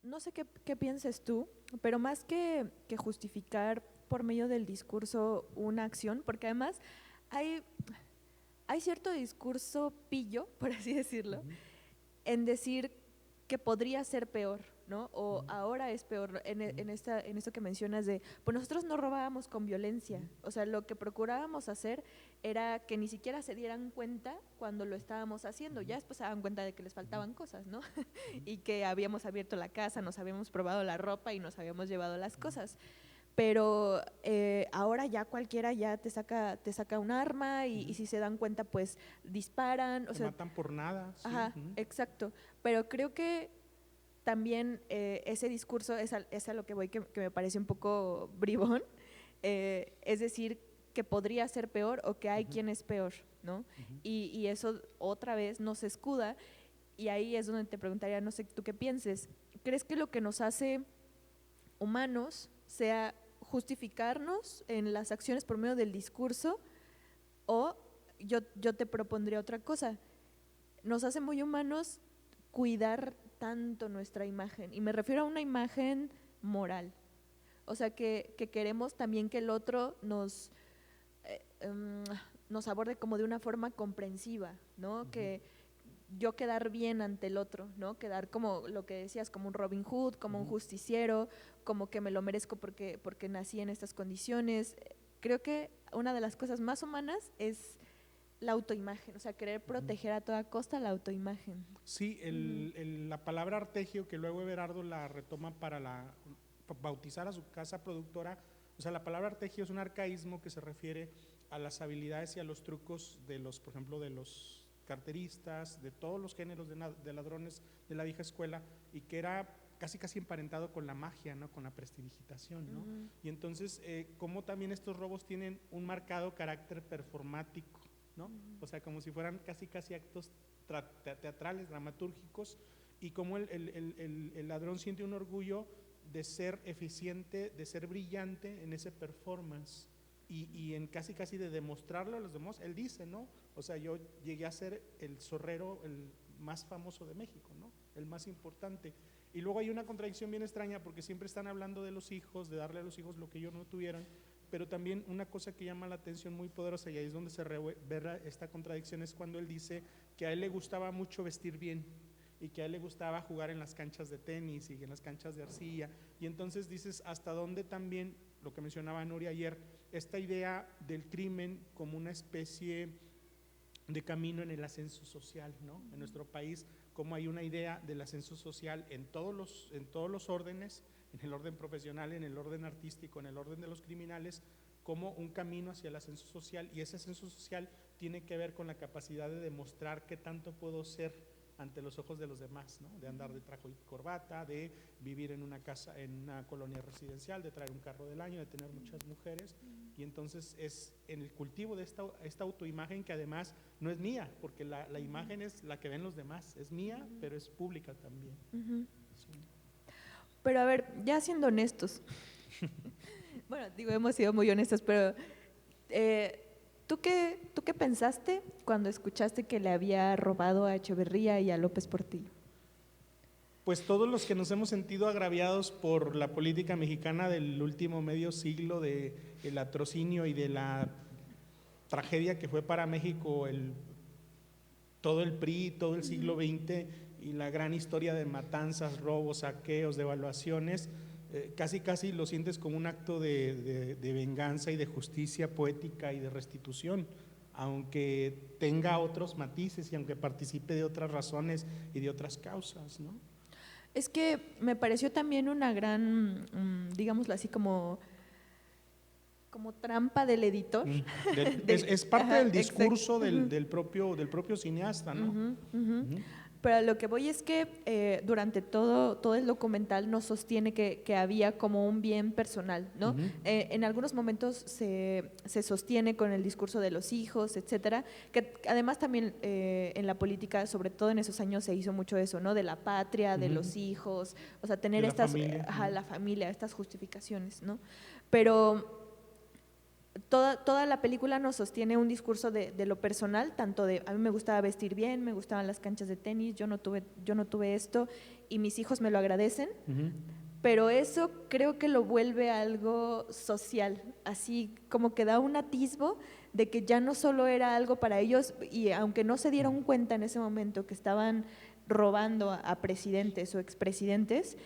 no sé qué pienses tú, pero más que justificar por medio del discurso una acción, porque además hay, hay cierto discurso pillo, por así decirlo, Ujú, en decir que podría ser peor, ¿no? O ujú, ahora es peor, ujú, en esto que mencionas de, pues nosotros no robábamos con violencia, ujú, o sea, lo que procurábamos hacer era que ni siquiera se dieran cuenta cuando lo estábamos haciendo, ujú, ya después se daban cuenta de que les ujú, faltaban cosas, ¿no? ujú, Y que habíamos abierto la casa, nos habíamos probado la ropa y nos habíamos llevado las ujú. cosas. Pero ahora ya cualquiera ya te saca un arma y Ujú. si se dan cuenta, pues disparan, o Te sea, matan por nada, sí. ajá, Ujú, exacto. Pero creo que también ese discurso es a lo que voy, que me parece un poco bribón, es decir, que podría ser peor o que hay ujú, quien es peor, ¿no? ujú. Y eso otra vez nos escuda y ahí es donde te preguntaría, no sé tú qué pienses, ¿crees que lo que nos hace humanos sea justificarnos en las acciones por medio del discurso o yo te propondría otra cosa? Nos hace muy humanos cuidar tanto nuestra imagen, y me refiero a una imagen moral. O sea, que queremos también que el otro eh, em, nos aborde como de una forma comprensiva, ¿no? Ujú, Que yo quedar bien ante el otro, ¿no? Quedar como lo que decías, como un Robin Hood, como un ujú, justiciero, como que me lo merezco porque nací en estas condiciones. Creo que una de las cosas más humanas es la autoimagen, o sea, querer ujú. proteger a toda costa la autoimagen. Sí, Ujú, la palabra artegio, que luego Everardo la retoma para bautizar a su casa productora, o sea, la palabra artegio es un arcaísmo que se refiere a las habilidades y a los trucos de los, por ejemplo, de los carteristas, de todos los géneros de ladrones de la vieja escuela, y que era casi casi emparentado con la magia, ¿no? Con la prestidigitación, ¿no? ujú, Y entonces, como también estos robos tienen un marcado carácter performático, ¿no? O sea, como si fueran casi casi actos teatrales, dramatúrgicos, y como el ladrón siente un orgullo de ser eficiente, de ser brillante en ese performance y en casi casi de demostrarlo a los demás. Él dice, ¿no? O sea, yo llegué a ser el zorrero el más famoso de México, ¿no? El más importante. Y luego hay una contradicción bien extraña porque siempre están hablando de los hijos, de darle a los hijos lo que ellos no tuvieron, pero también una cosa que llama la atención muy poderosa, y ahí es donde se ve esta contradicción, es cuando él dice que a él le gustaba mucho vestir bien y que a él le gustaba jugar en las canchas de tenis y en las canchas de arcilla. Y entonces dices, hasta dónde también, lo que mencionaba Nuria ayer, esta idea del crimen como una especie de camino en el ascenso social, ¿no? En nuestro país, como hay una idea del ascenso social en todos los órdenes, en el orden profesional, en el orden artístico, en el orden de los criminales, como un camino hacia el ascenso social, y ese ascenso social tiene que ver con la capacidad de demostrar qué tanto puedo ser ante los ojos de los demás, ¿no? De andar de traje y corbata, de vivir en una casa, en una colonia residencial, de traer un carro del año, de tener muchas mujeres, y entonces es en el cultivo de esta autoimagen que además no es mía, porque la imagen es la que ven los demás, es mía, pero es pública también. ujú. Sí. Pero a ver, ya siendo honestos, bueno, digo, hemos sido muy honestos, pero eh, tú qué pensaste cuando escuchaste que le había robado a Echeverría y a López Portillo? Pues todos los que nos hemos sentido agraviados por la política mexicana del último medio siglo, de el latrocinio y de la tragedia que fue para México todo el PRI, todo el siglo Ujú, XX y la gran historia de matanzas, robos, saqueos, devaluaciones, casi casi lo sientes como un acto de venganza y de justicia poética y de restitución, aunque tenga otros matices y aunque participe de otras razones y de otras causas, ¿no? es que me pareció también una gran, digámoslo así, como trampa del editor. Mm. Es parte Ajá, del exacto. discurso del propio cineasta, ¿no? Ujú, ujú. Ujú, Pero a lo que voy es que durante todo el documental nos sostiene que había como un bien personal, ¿no? ujú, En algunos momentos se sostiene con el discurso de los hijos, etcétera, que además también en la política, sobre todo en esos años, se hizo mucho eso, ¿no? De la patria, de ujú. los hijos, o sea, De tener la estas, familia. ajá, Ujú, la familia, estas justificaciones, ¿no? Pero toda la película nos sostiene un discurso de lo personal, tanto de a mí me gustaba vestir bien, me gustaban las canchas de tenis, yo no tuve esto y mis hijos me lo agradecen, pero eso creo que lo vuelve algo social, así como que da un atisbo de que ya no solo era algo para ellos, y aunque no se dieron cuenta en ese momento que estaban robando a presidentes o expresidentes,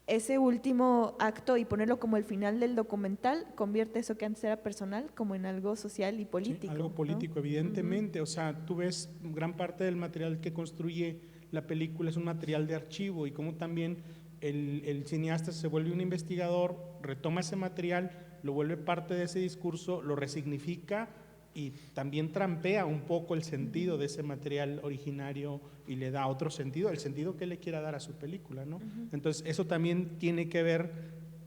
ese último acto y ponerlo como el final del documental convierte eso que antes era personal como en algo social y político. Sí, algo político, ¿no? Evidentemente. O sea, tú ves gran parte del material que construye la película es un material de archivo, y como también el cineasta se vuelve un investigador, retoma ese material, lo vuelve parte de ese discurso, lo resignifica y también trampea un poco el sentido de ese material originario y le da otro sentido, el sentido que le quiera dar a su película, ¿no? Entonces eso también tiene que ver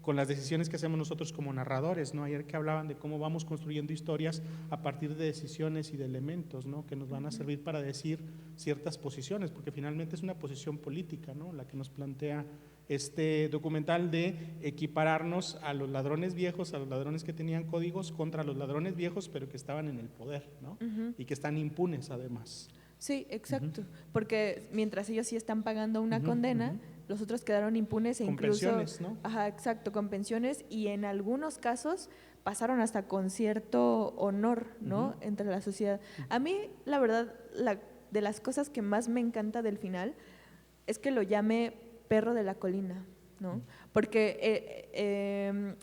con las decisiones que hacemos nosotros como narradores, ¿no? Ayer que hablaban de cómo vamos construyendo historias a partir de decisiones y de elementos, ¿no? Que nos van a servir para decir ciertas posiciones, porque finalmente es una posición política, ¿no? La que nos plantea este documental, de equipararnos a los ladrones viejos, a los ladrones que tenían códigos, contra los ladrones viejos pero que estaban en el poder, ¿no? Y que están impunes además. Sí, exacto, porque mientras ellos sí están pagando una condena, los otros quedaron impunes e con incluso… pensiones, ¿no? Ajá, exacto, con pensiones, y en algunos casos pasaron hasta con cierto honor, ¿no? Entre la sociedad. A mí, la verdad, de las cosas que más me encanta del final es que lo llame perro de la colina, ¿no? Porque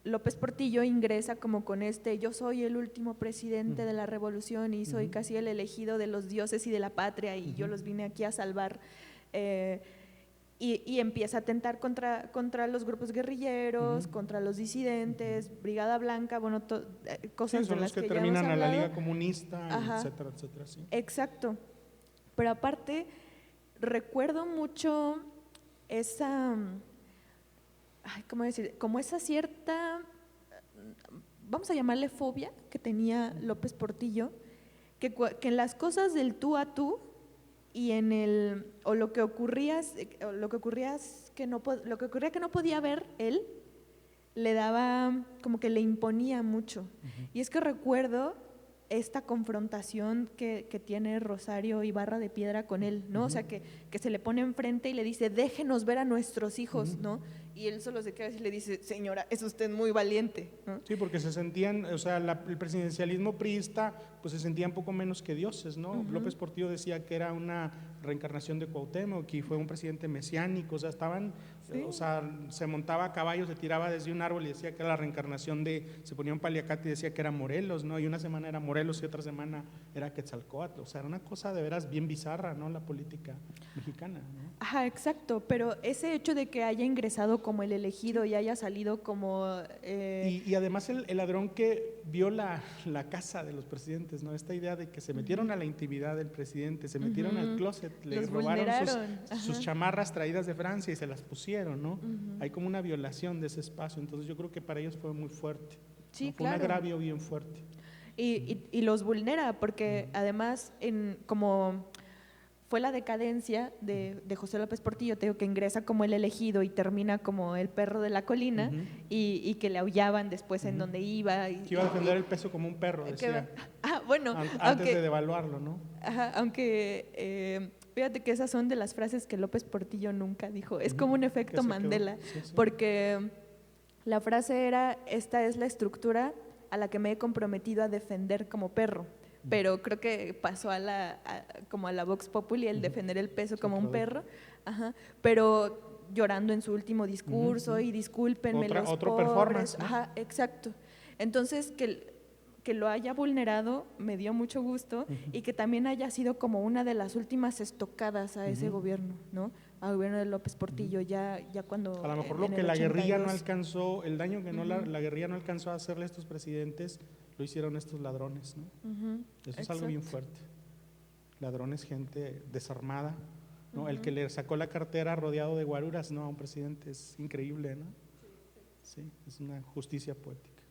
López Portillo ingresa como con yo soy el último presidente de la revolución y soy casi el elegido de los dioses y de la patria y yo los vine aquí a salvar, y empieza a atentar contra los grupos guerrilleros, contra los disidentes, Brigada Blanca, bueno, cosas son de las los que ya terminan hemos a la hablado. Liga Comunista, etcétera, etcétera, sí. Exacto, pero aparte recuerdo mucho esa… ¿cómo decir? Como esa cierta, vamos a llamarle fobia que tenía López Portillo, que en las cosas del tú a tú y lo que ocurría que no podía ver él, le daba, como que le imponía mucho. Y es que recuerdo esta confrontación que tiene Rosario Ibarra de Piedra con él, ¿no? O sea, que se le pone enfrente y le dice, déjenos ver a nuestros hijos, ¿no? Y él solo se queda así y le dice, señora, es usted muy valiente, ¿no? Sí, porque se sentían, o sea, el presidencialismo priista, pues se sentía un poco menos que dioses, ¿no? López Portillo decía que era una reencarnación de Cuauhtémoc, que fue un presidente mesiánico, o sea, o sea, se montaba a caballo, se tiraba desde un árbol y decía que era la reencarnación se ponía un paliacate y decía que era Morelos, ¿no? Y una semana era Morelos y otra semana era Quetzalcóatl, o sea, era una cosa de veras bien bizarra, ¿no? La política mexicana, ¿no? Ajá, exacto, pero ese hecho de que haya ingresado como el elegido y haya salido como… Y además el ladrón que vio la casa de los presidentes, ¿no? Esta idea de que se metieron a la intimidad del presidente, se metieron al closet, le robaron sus chamarras traídas de Francia y se las pusieron, ¿no? Hay como una violación de ese espacio, entonces yo creo que para ellos fue muy fuerte. Sí, ¿no? Fue un agravio bien fuerte. Y los vulnera, porque además, como fue la decadencia de José López Portillo, te digo, que ingresa como el elegido y termina como el perro de la colina, y que le aullaban después en donde iba. Que iba a defender el peso como un perro, decía. Bueno, antes de devaluarlo, ¿no? Ajá, aunque… fíjate que esas son de las frases que López Portillo nunca dijo. Es como un efecto Mandela, porque la frase era, esta es la estructura a la que me he comprometido a defender como perro. Pero creo que pasó como a la Vox Populi el defender el peso como un perro, pero llorando en su último discurso y discúlpenme los otro pobres. Performance, ¿no? Ajá, exacto. Entonces, que lo haya vulnerado me dio mucho gusto, y que también haya sido como una de las últimas estocadas a ese gobierno, ¿no? Al gobierno de López Portillo, ya cuando… A lo mejor lo que la guerrilla no alcanzó, el daño que la guerrilla no alcanzó a hacerle a estos presidentes, lo hicieron estos ladrones, ¿no? Eso es algo bien fuerte. Ladrones, gente desarmada, ¿no? El que le sacó la cartera rodeado de guaruras, ¿no? A un presidente, es increíble, ¿no? Sí, es una justicia poética.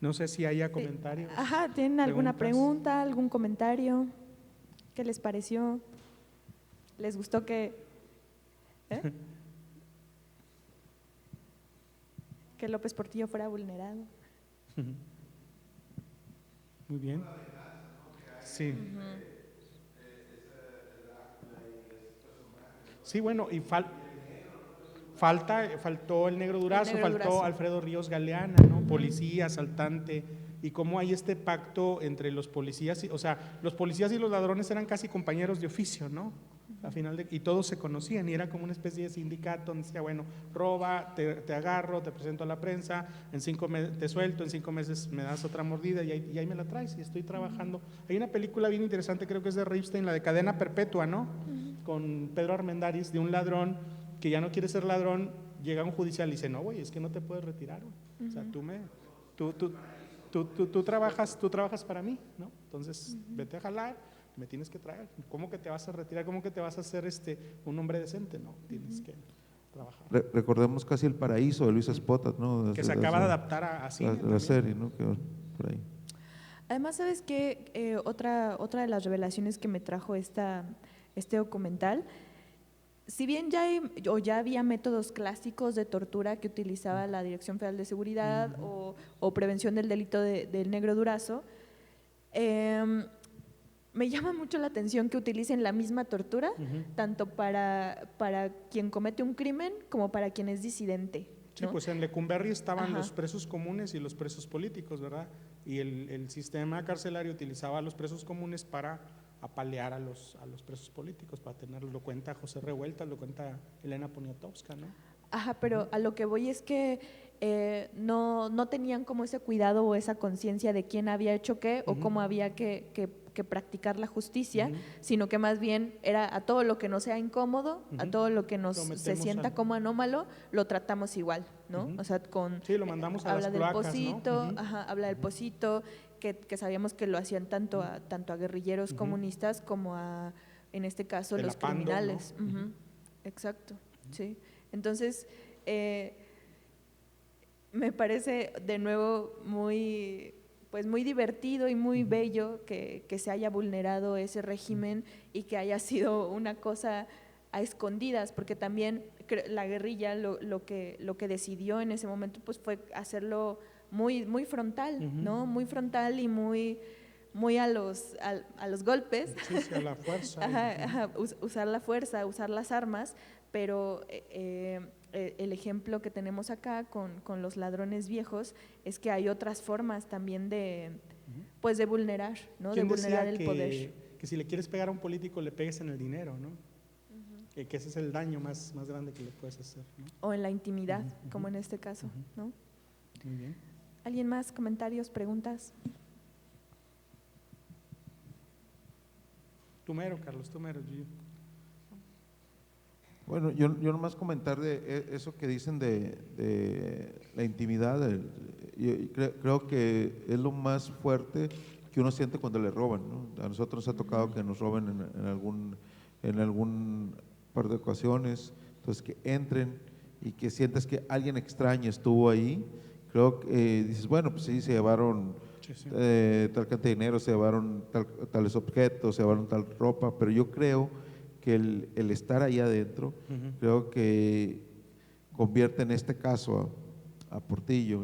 No sé si haya comentarios. ¿Tienen alguna pregunta, algún comentario? ¿Qué les pareció? ¿Les gustó que… que López Portillo fuera vulnerado. Muy bien. Sí. Sí, bueno, y faltó el Negro Durazo, Negro faltó Durazo. Alfredo Ríos Galeana, ¿no? Policía, asaltante, y cómo hay este pacto entre los policías, o sea, los policías y los ladrones eran casi compañeros de oficio, ¿no? Y todos se conocían, y era como una especie de sindicato donde decía, bueno, roba, te agarro, te presento a la prensa, en 5 meses te suelto, en 5 meses me das otra mordida y ahí me la traes, y estoy trabajando. Hay una película bien interesante, creo que es de Ripstein, la de Cadena Perpetua, ¿no? Con Pedro Armendáriz, de un ladrón que ya no quiere ser ladrón, llega a un judicial y dice, no, güey, es que no te puedes retirar, güey. O sea, tú trabajas para mí, ¿no? Entonces, vete a jalar, me tienes que traer. ¿Cómo que te vas a retirar? ¿Cómo que te vas a hacer un hombre decente? No, tienes que trabajar. Recordemos casi El Paraíso de Luis Espota, ¿no? Que se acaba de adaptar a cine la serie, ¿no? Que por ahí. Además, ¿sabes qué? Otra de las revelaciones que me trajo este documental, si bien ya había métodos clásicos de tortura que utilizaba la Dirección Federal de Seguridad o prevención del delito del Negro Durazo, me llama mucho la atención que utilicen la misma tortura, tanto para quien comete un crimen como para quien es disidente, ¿no? Sí, pues en Lecumberri estaban los presos comunes y los presos políticos, ¿verdad? Y el sistema carcelario utilizaba a los presos comunes para apalear a los presos políticos, para tenerlos. Lo cuenta José Revueltas, lo cuenta Elena Poniatowska, ¿no? Ajá, pero a lo que voy es que no tenían como ese cuidado o esa conciencia de quién había hecho qué o cómo había que practicar la justicia, sino que más bien era a todo lo que no sea incómodo, a todo lo que se sienta como anómalo, lo tratamos igual, ¿no? O sea, sí, lo mandamos a habla las del cloacas, pocito, ¿no? habla del pocito, que sabíamos que lo hacían tanto a guerrilleros comunistas como a, en este caso, El los apando, criminales. ¿no? Exacto, sí. Entonces, me parece de nuevo muy divertido y muy bello que se haya vulnerado ese régimen y que haya sido una cosa a escondidas, porque también la guerrilla lo que decidió en ese momento pues fue hacerlo muy frontal, ¿no? Muy frontal y muy a los golpes. Sí, a la fuerza. Usar la fuerza, usar las armas, pero el ejemplo que tenemos acá con los ladrones viejos es que hay otras formas también de vulnerar, ¿no? De vulnerar el poder. Que si le quieres pegar a un político le pegues en el dinero, ¿no? Que ese es el daño más grande que le puedes hacer, ¿no? O en la intimidad, como en este caso, ¿no? Muy bien. ¿Alguien más? ¿Comentarios? ¿Preguntas? Tú mero, Carlos, tú mero. Bueno, yo nomás comentar de eso que dicen de la intimidad. Creo que es lo más fuerte que uno siente cuando le roban, ¿no? A nosotros nos ha tocado que nos roben en algún par de ocasiones, entonces que entren y que sientas que alguien extraño estuvo ahí. Creo que dices, bueno, pues sí, se llevaron tal cantidad de dinero, se llevaron tales objetos, se llevaron tal ropa, pero yo creo que el estar ahí adentro, creo que convierte en este caso a Portillo.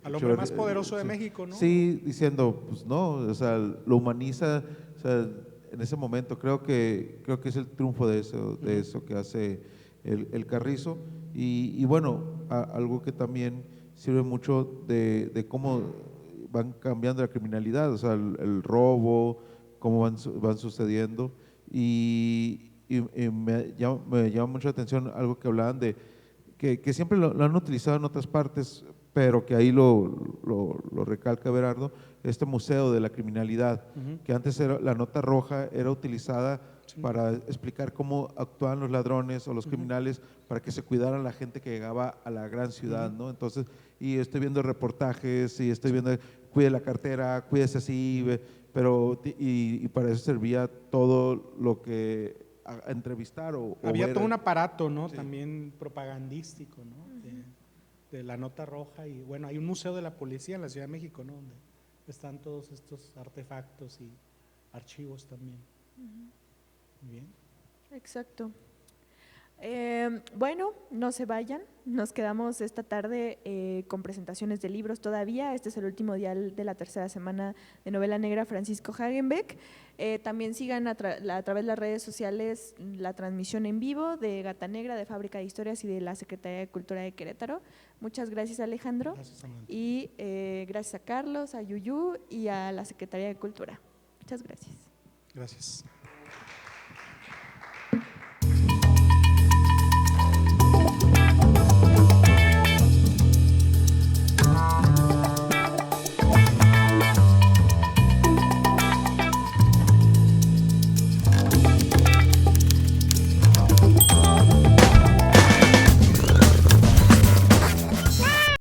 Al hombre más poderoso de México, ¿no? Sí, diciendo, pues no, o sea, lo humaniza, o sea, en ese momento creo que es el triunfo de eso que hace el Carrizo. Y bueno, algo que también sirve mucho de cómo van cambiando la criminalidad, o sea, el robo, cómo van sucediendo. Y me llama mucho la atención algo que hablaban de que siempre lo han utilizado en otras partes, pero que ahí lo recalca Berardo, este museo de la criminalidad, que antes la nota roja era utilizada para explicar cómo actuaban los ladrones o los criminales para que se cuidaran la gente que llegaba a la gran ciudad, ¿no? Entonces, y estoy viendo reportajes y estoy viendo, cuide la cartera, cuídese así, pero y para eso servía todo lo que a entrevistar había ver, todo un aparato, ¿no? Sí. También propagandístico, ¿no? De la nota roja. Y bueno, hay un museo de la policía en la Ciudad de México, ¿no? Donde están todos estos artefactos y archivos también. Muy bien. Exacto. Bueno, no se vayan, nos quedamos esta tarde con presentaciones de libros todavía. Este es el último día de la tercera semana de Novela Negra Francisco Hagenbeck. También sigan a través de las redes sociales la transmisión en vivo de Gata Negra, de Fábrica de Historias y de la Secretaría de Cultura de Querétaro. Muchas gracias, Alejandro. Gracias, Amanda. Y gracias a Carlos, a Yuyu y a la Secretaría de Cultura. Muchas gracias. Gracias.